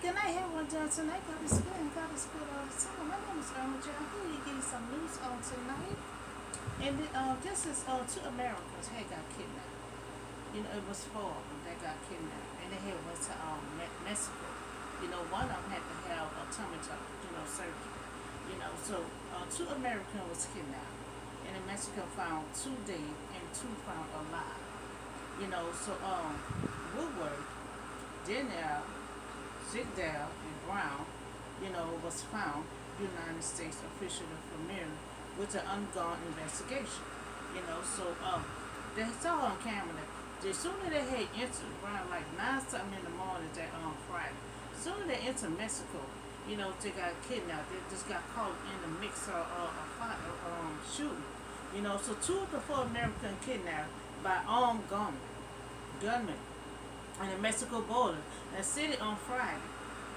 Good night, everyone. Tonight, God is good and God is good all the time. My name is Irma John. I'm here to give you some news on tonight. And this is two Americans had got kidnapped. You know, it was four of them that got kidnapped. And they had went to Mexico. You know, one of them had to have a tummy tuck, surgery. You know, so two Americans was kidnapped. And in Mexico found two dead and two found alive. You know, so Woodward, Danielle, Zigdale, and Brown, was found United States officially familiar with the ongoing investigation. You know, so they saw on camera that as soon as they had entered around like 9 something in the morning that on Friday, as soon as they entered Mexico, they got kidnapped. They just got caught in the mix of a fight, shooting. You know, so two of the four American kidnapped by armed gunmen on the Mexico border and city on Friday.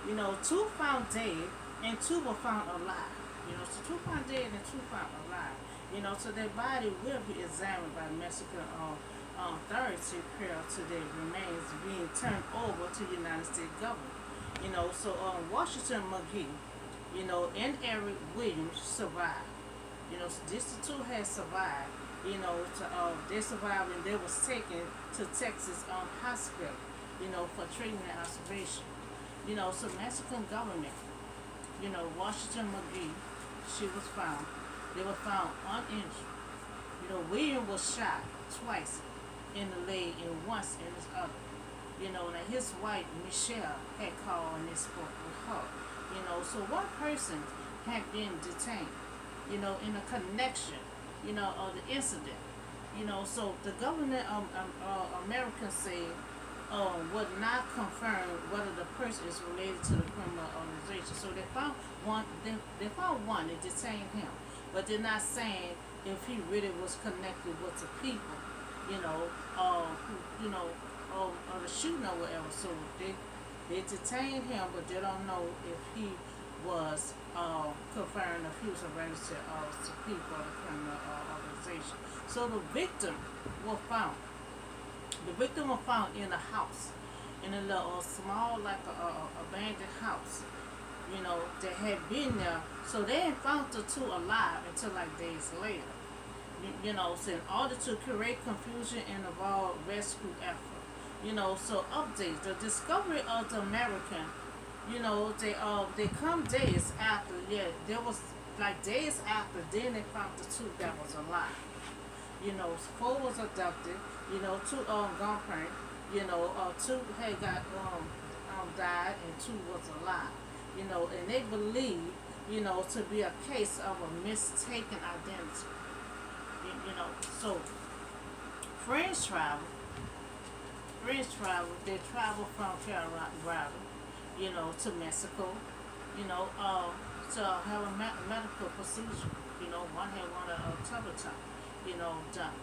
You know, two found dead and two were found alive. You know, so two found dead and two found alive. You know, so their body will be examined by Mexican authority prior to their remains being turned over to the United States government. You know, so Washington McGee, and Eric Williams survived. You know, so these two had survived. You know, they survived and they was taken to Texas hospital. You know, for treatment and observation. You know, so Mexican government. You know, Washington McGee, she was found. They were found uninjured. You know, William was shot twice in the leg and once in his other. You know, and his wife Michelle had called and they spoke with her. You know, so one person had been detained. You know, in a connection. Of the incident. You know, so the government Americans say would not confirm whether the person is related to the criminal organization. So they found one. They found one. They detained him, but they're not saying if he really was connected with the people. Or the shooting or whatever. So they detained him, but they don't know if he was confirmed if he was related to people or the criminal organization. So the victim was found. The victim was found in a house, in a little small, like a abandoned house. You know, that had been there. So they ain't found the two alive until like days later. So in order to create confusion and involve rescue effort. So updates. The discovery of the American, they come days after. Yeah, there was like days after. Then they found the two that was alive. Four was abducted. Two gunpoint. Two had got died and two was alive. And they believe, to be a case of a mistaken identity. So friends travel. They travel from Colorado, to Mexico, to have a medical procedure. One had wanted a tummy tuck, done.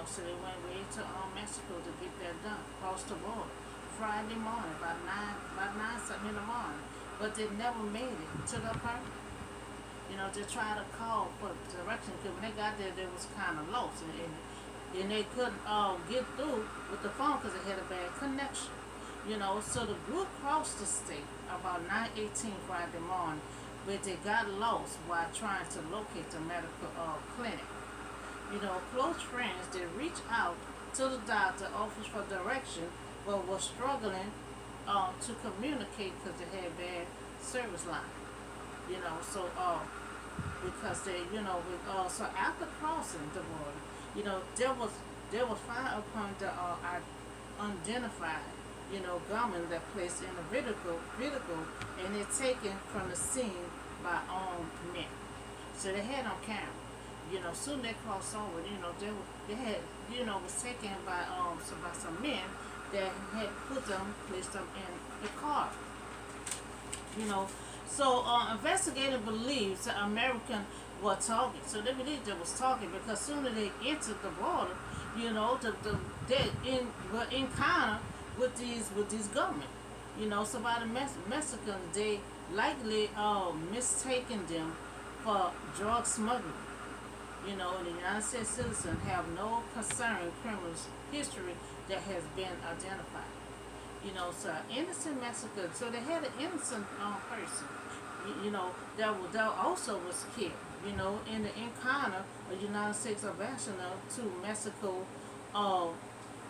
So they went way to Mexico to get that done, across the border. Friday morning, about 9 something in the morning. But they never made it to the apartment. They tried to call for direction because when they got there, they was kind of lost. And they couldn't get through with the phone because they had a bad connection. So the group crossed the state about 9:18 Friday morning, but they got lost while trying to locate the medical clinic. Close friends, they reached out to the doctor office for direction, but were struggling to communicate because they had bad service line. So because they, so after crossing the border, there was fire upon the unidentified, gunmen that placed in a vehicle, and they're taken from the scene by armed men. So they had on camera. Soon they crossed over. They had, was taken by some men that had placed them in the car. So investigator believes the American were talking. So they believe they was talking because soon as they entered the border, they were in encounter with these government. So by the Mexicans, they likely mistaken them for drug smuggling. The United States citizens have no concern criminals history that has been identified. So innocent massacre. So they had an innocent person. That also was killed. In the encounter, a United States ambassador to Mexico, uh,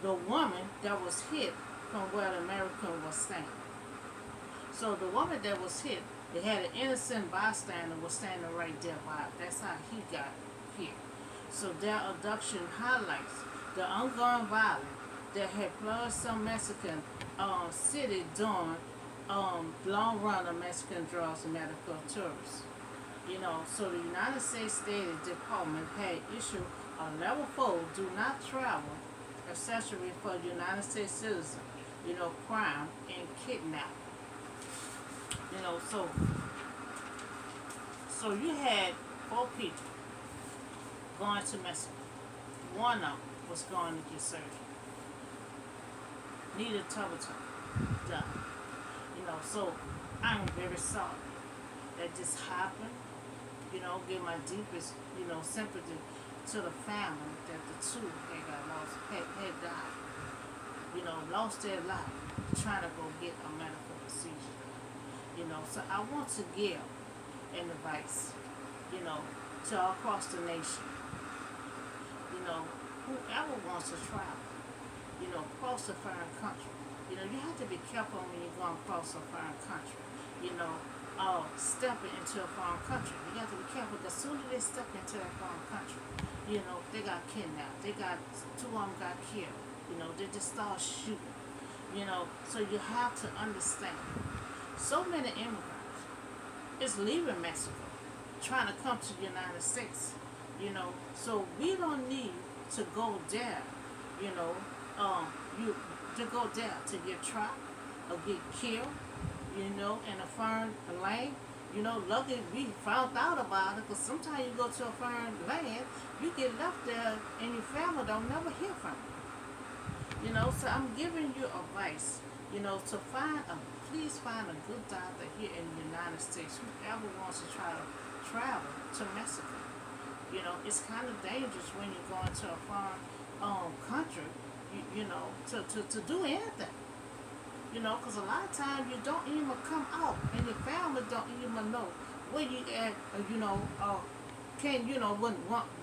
the woman that was hit from where the American was standing. So the woman that was hit, they had an innocent bystander was standing right there by. That's how he got hit. So their abduction highlights the ongoing violence that had plunged some Mexican city during long run of Mexican drugs and medical tourists. So the United States State Department had issued a level 4 do not travel accessory for United States citizens, crime and kidnap. You know, so so you had 4 people going to Mexico. One of them was going to get surgery. Needed Tuberton done. So I'm very sorry that this happened. Give my deepest, sympathy to the family that the two had died. Lost their life trying to go get a medical procedure. So I want to give an advice, to all across the nation. Whoever wants to travel, across a foreign country. You have to be careful when you're going across a foreign country. Stepping into a foreign country. You have to be careful because as soon as they step into that foreign country, they got kidnapped. Two of them got killed. They just start shooting. So you have to understand. So many immigrants is leaving Mexico, trying to come to the United States. So we don't need to go there. You know, you to go there to get trapped or get killed. In a foreign land. Luckily we found out about it because sometimes you go to a foreign land, you get left there and your family don't never hear from you. So I'm giving you advice, to please find a good doctor here in the United States, whoever wants to try to travel to Mexico. It's kind of dangerous when you're going to a foreign country, to do anything. Because a lot of times you don't even come out, and your family don't even know where you at,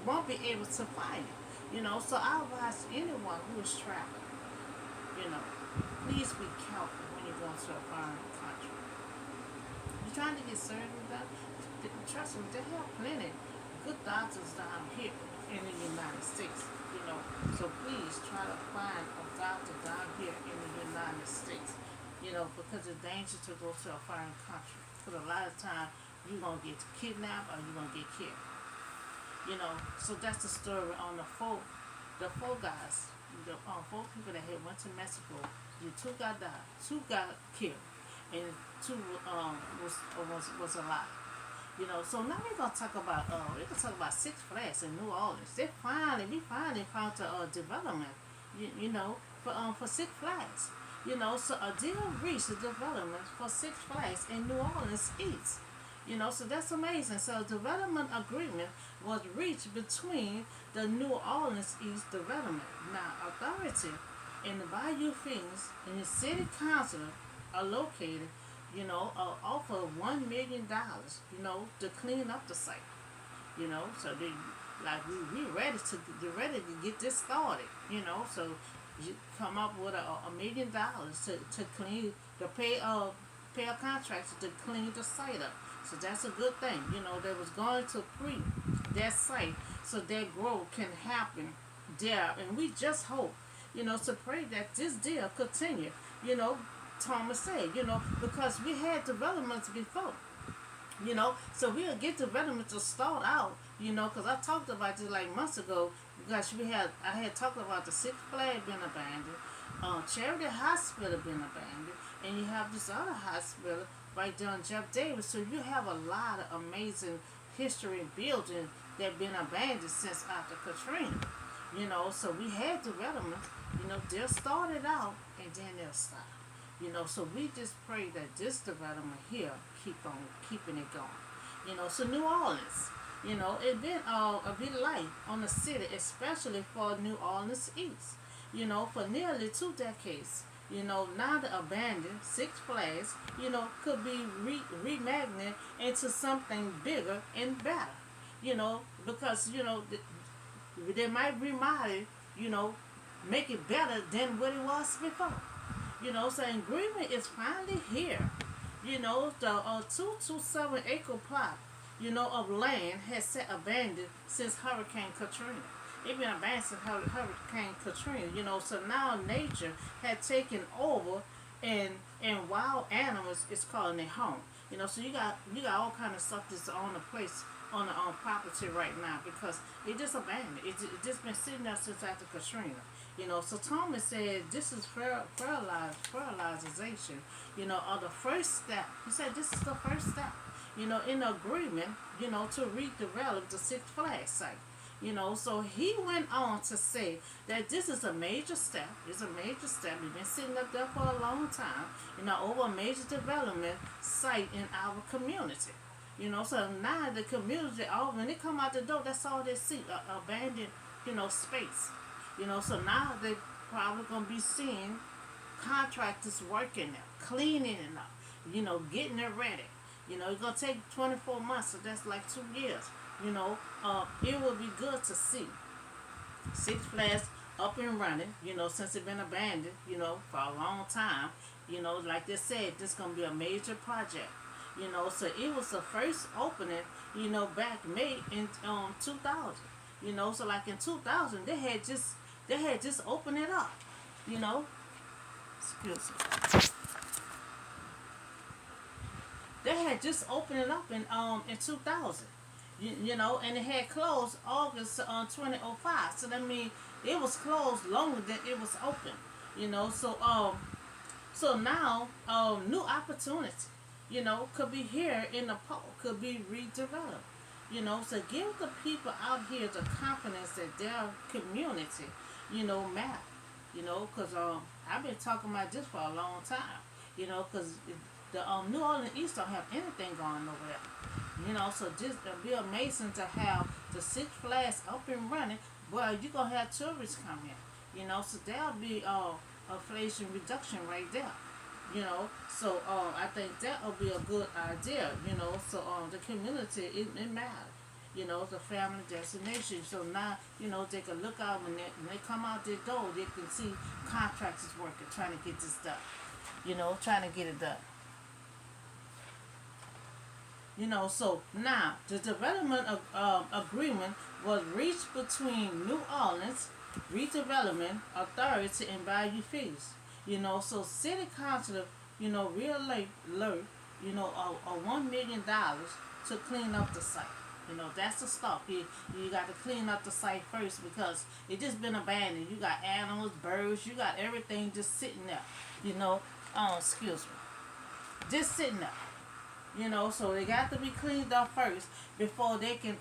won't be able to find you. So I advise anyone who is traveling, please be careful when you go to a foreign country. You're trying to get surgery done, trust me, they have plenty good doctors down here in the United States. So please try to find a doctor down here in the United States. Because it's dangerous to go to a foreign country. Because a lot of times you're gonna get kidnapped or you're gonna get killed. So that's the story on the four guys, the 4 people that had went to Mexico. The 2 got killed, and 2 was alive. So now we're gonna talk about Six Flags in New Orleans. We finally found a development, for Six Flags. So a deal reached the development for Six Flags in New Orleans East. So that's amazing. So a development agreement was reached between the New Orleans East development. Now authority in the Bayou Fins and the city council are located, offer $1 million, to clean up the site. So we ready to get this started. So you come up with $1 million to clean pay a contractor to clean the site up. So that's a good thing. They was going to free that site so that growth can happen there, and we just hope, to pray that this deal continue. Thomas said, because we had developments before. So we'll get development to start out, because I talked about this like months ago, because I had talked about the Six Flags being abandoned, Charity Hospital being abandoned, and you have this other hospital right there on Jeff Davis. So you have a lot of amazing history buildings that been abandoned since after Katrina. So we had development, they'll start it out and then they'll stop. So we just pray that this development here keep on keeping it going. So New Orleans, it been a bit light on the city, especially for New Orleans East. For nearly 2 decades, Now the abandoned Six Flags, could be remagneted into something bigger and better. Because they might remodel it, you know, make it better than what it was before. So agreement is finally here. The 227-acre plot, of land has sat abandoned since Hurricane Katrina. It's been abandoned since Hurricane Katrina. So now nature had taken over, and wild animals is calling it home. So you got all kind of stuff that's on the place on property right now because it just abandoned. It just been sitting there since after Katrina. So Thomas said this is fertilization, of the first step. He said this is the first step, in agreement, to redevelop the Six Flags site. So he went on to say that this is a major step. It's a major step. We've been sitting up there for a long time, over a major development site in our community. So now the community, all when they come out the door, that's all they see, abandoned, space. So now they probably gonna be seeing contractors working there, cleaning it up, getting it ready. It's gonna take 24 months, so that's like 2 years. It will be good to see Six Flags up and running, since it's been abandoned, for a long time. Like they said, this gonna be a major project. So it was the first opening, back May in 2000. So like in 2000, they had just opened it up. You know, excuse me. They had just opened it up in 2000. And it had closed August 2005. So that means it was closed longer than it was open. So now new opportunity. Could be here in the park, could be redeveloped. So give the people out here the confidence that their community, matter. Because I've been talking about this for a long time. Because the New Orleans East don't have anything going over there. So just it'll be amazing to have the Six Flags up and running. Well, you're gonna have tourists come in. So there'll be inflation reduction right there. So I think that will be a good idea. So the community it matters. The family destination. So now they can look out when they come out their door, they can see contractors working trying to get this done. Trying to get it done. So now the development agreement was reached between New Orleans Redevelopment Authority and Bayou Fees. So city council, real alert, a $1 million to clean up the site. That's the start. You got to clean up the site first because it just been abandoned. You got animals, birds, you got everything just sitting there. Excuse me, just sitting there. So they got to be cleaned up first before they can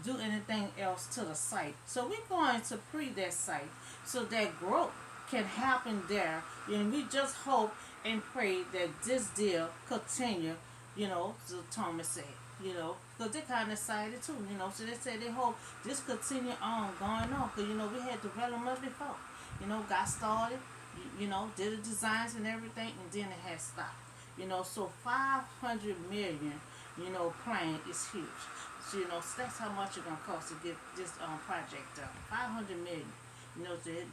do anything else to the site. So we're going to pre that site so that growth can happen there, and we just hope and pray that this deal continue. So Thomas said. Because they're kind of excited too. So they said they hope this continue on going on. Because we had development before. Got started. Did the designs and everything, and then it had stopped. So 500 million, plan is huge. So, so that's how much it's going to cost to get this project done. 500 million.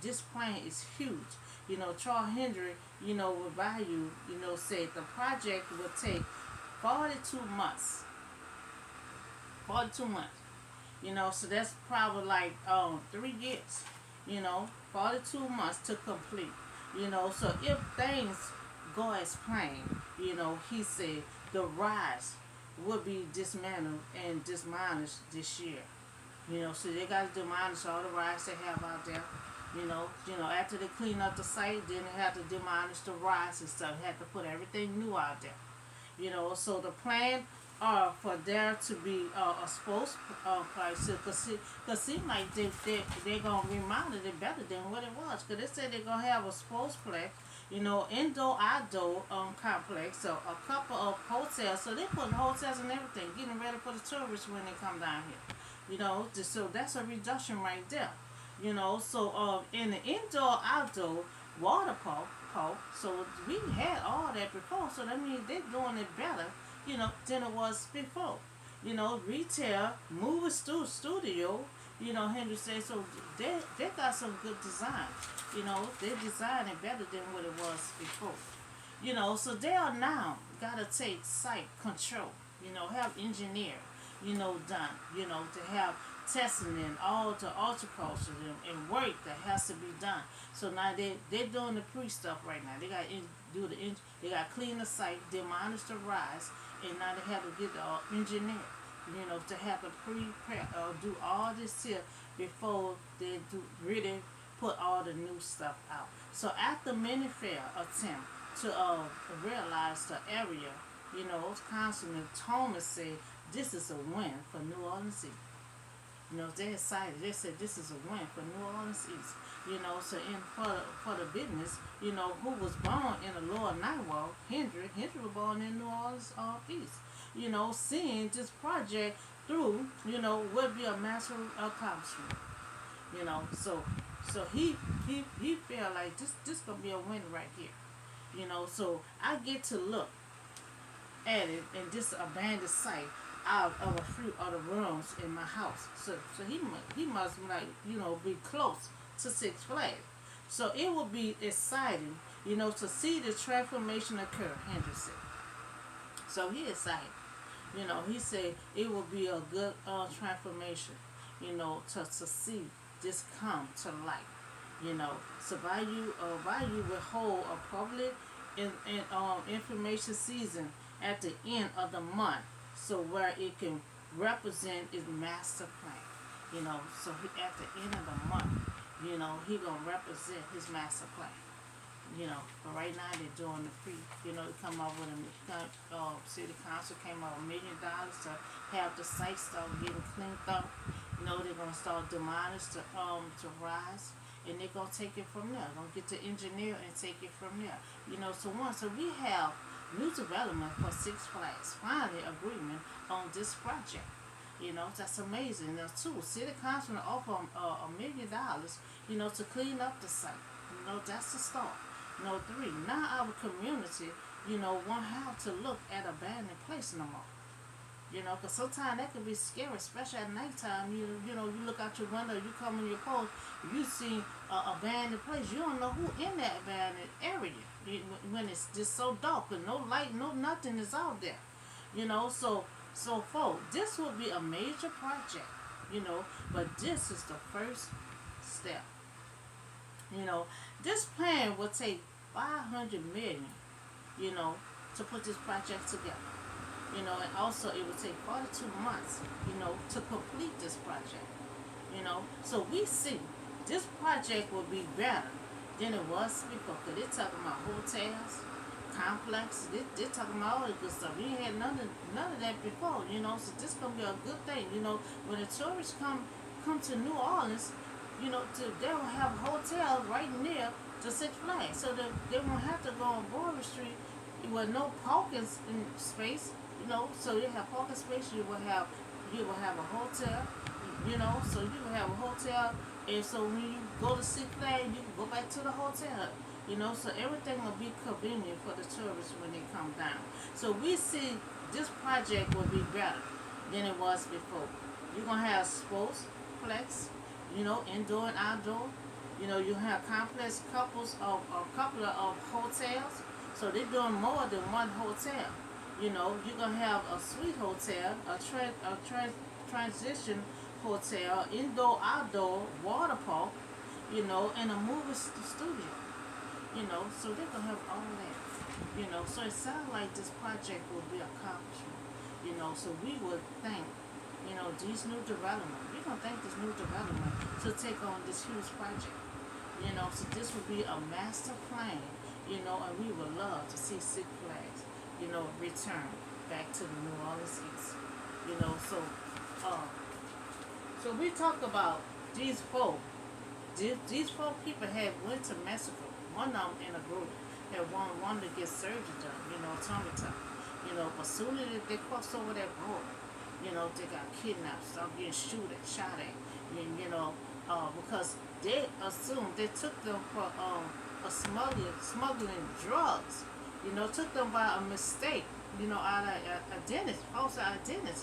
This plan is huge. Charles Hendry, with Bayou, said the project will take 42 months. 42 months. So that's probably like 3 years. 42 months to complete. So if things go as planned, he said the rise will be dismantled and demolished this year. So they got to demolish all the rides they have out there. After they clean up the site, then they have to demolish the rides and stuff. They have to put everything new out there. So the plan for there to be a sports place, because seem like they're going to remodel it better than what it was. Because they said they're going to have a sports place, indoor, outdoor complex, so a couple of hotels. So they put hotels and everything, getting ready for the tourists when they come down here. So that's a reduction right there. So in the indoor, outdoor water park, park. So we had all that before. So that means they're doing it better, than it was before. Retail, studio. Henry said so. They got some good design. They design it better than what it was before. So they are now gotta take site control. Have engineer, done. To have testing and all the horticulture and work that has to be done. So now they're doing the pre stuff right now. They got to do they got to clean the site, demolish the rise, and now they have to get the engineer. To have to prepare, do all this here before they do really put all the new stuff out. So after many fair attempt to realize the area, Councilman Thomas said this is a win for New Orleans East. They're excited. They said this is a win for New Orleans East. So in for the business, who was born in the lower Ninth Ward, Hendry was born in New Orleans East. Seeing this project through, would be a massive accomplishment. So he feel like this gonna be a win right here. So I get to look at it in this abandoned site out of a few other rooms in my house. So he must like be close to Six Flags. So it will be exciting, to see the transformation occur. Hendry said. So he excited. He said it will be a good transformation. To see this come to light. So Bayou will hold a public information season at the end of the month, so where it can represent its master plan. So at the end of the month, he gonna represent his master plan. But right now they're doing the free. They come up with city council came up with $1 million to have the site start getting cleaned up. They're gonna start demolish to rise, and they're gonna take it from there. Gonna get the engineer and take it from there. So we have new development for Six Flags. Finally, agreement on this project. That's amazing. Now, two, city council offer $1 million, to clean up the site. That's the start. Three, now our community, won't have to look at abandoned place no more. Because sometimes that can be scary, especially at nighttime. You look out your window, you come in your post, you see a abandoned place. You don't know who in that abandoned area when it's just so dark and no light, no nothing is out there. So folks, this will be a major project. But this is the first step. This plan will take 500 million, to put this project together. And also it will take 42 months, to complete this project. So we see this project will be better than it was before. Cause they're talking about hotels, complexes, they're talking about all the good stuff. We ain't had none of that before, so this gonna be a good thing. When the tourists come to New Orleans, they will have hotels right near the Six Flags. So they won't have to go on Broad Street with no parking space. So you have parking space. You will have a hotel. So you will have a hotel, and so when you go to Six Flags, you can go back to the hotel. So everything will be convenient for the tourists when they come down. So we see this project will be better than it was before. You're gonna have sports flex, indoor and outdoor. You have complex couple of hotels. So they're doing more than one hotel. You're gonna have a suite hotel, a transition hotel, indoor, outdoor, water park, and a movie studio. So they're gonna have all that. So it sounds like this project will be accomplished. So we would thank, these new development. We're gonna thank this new development to take on this huge project. So this will be a master plan. And we would love to see Six Flags, return back to the New Orleans East. So we talk about these four. These four people had went to Mexico. One of them in a group had wanted to get surgery done, tummy tuck. But soon as they crossed over that border, they got kidnapped, started getting shot at, because they assumed they took them for of smuggling drugs. Took them by a mistake. Out of identity, false identity.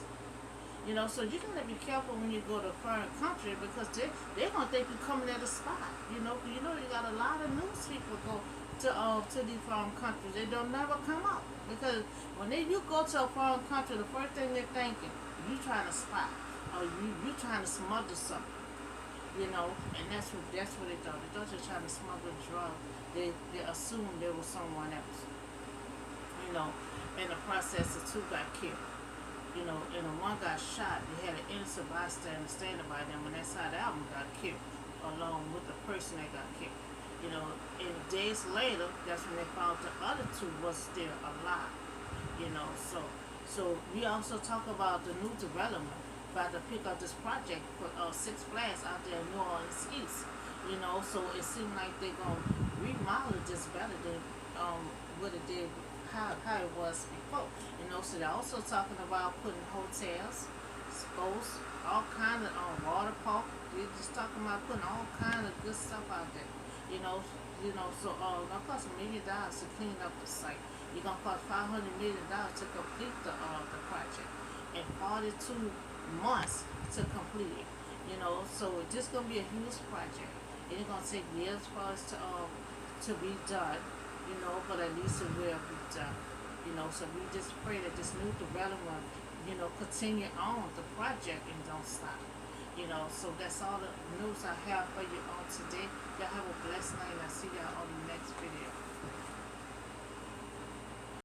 So you gotta be careful when you go to a foreign country because they're gonna think you're coming at a spot. You got a lot of news people go to these foreign countries. They don't never come out because when you go to a foreign country, the first thing they're thinking you trying to spy or you trying to smuggle something. And that's what they thought. They thought they were trying to smuggle drugs. They assumed they were someone else. In the process, the two got killed. And the one got shot. They had an innocent bystander standing by them, and that's how the album got killed, along with the person that got killed. And days later, that's when they found the other two was still alive. So we also talk about the new development about to pick up this project for Six Flags out there in New Orleans East. So it seemed like they're gonna remodel this better than what it did, how it was before. So they're also talking about putting hotels, schools, all kind of water park. They're just talking about putting all kind of good stuff out there. So gonna cost $1 million to clean up the site. You're gonna cost $500 million to complete the project, and 42 months to complete it. So it's just gonna be a huge project. It's gonna take years for us to be done. But at least it will be done. So we just pray that this new development, continue on the project and don't stop. So that's all the news I have for you on today. Y'all have a blessed night and I'll see y'all on the next video.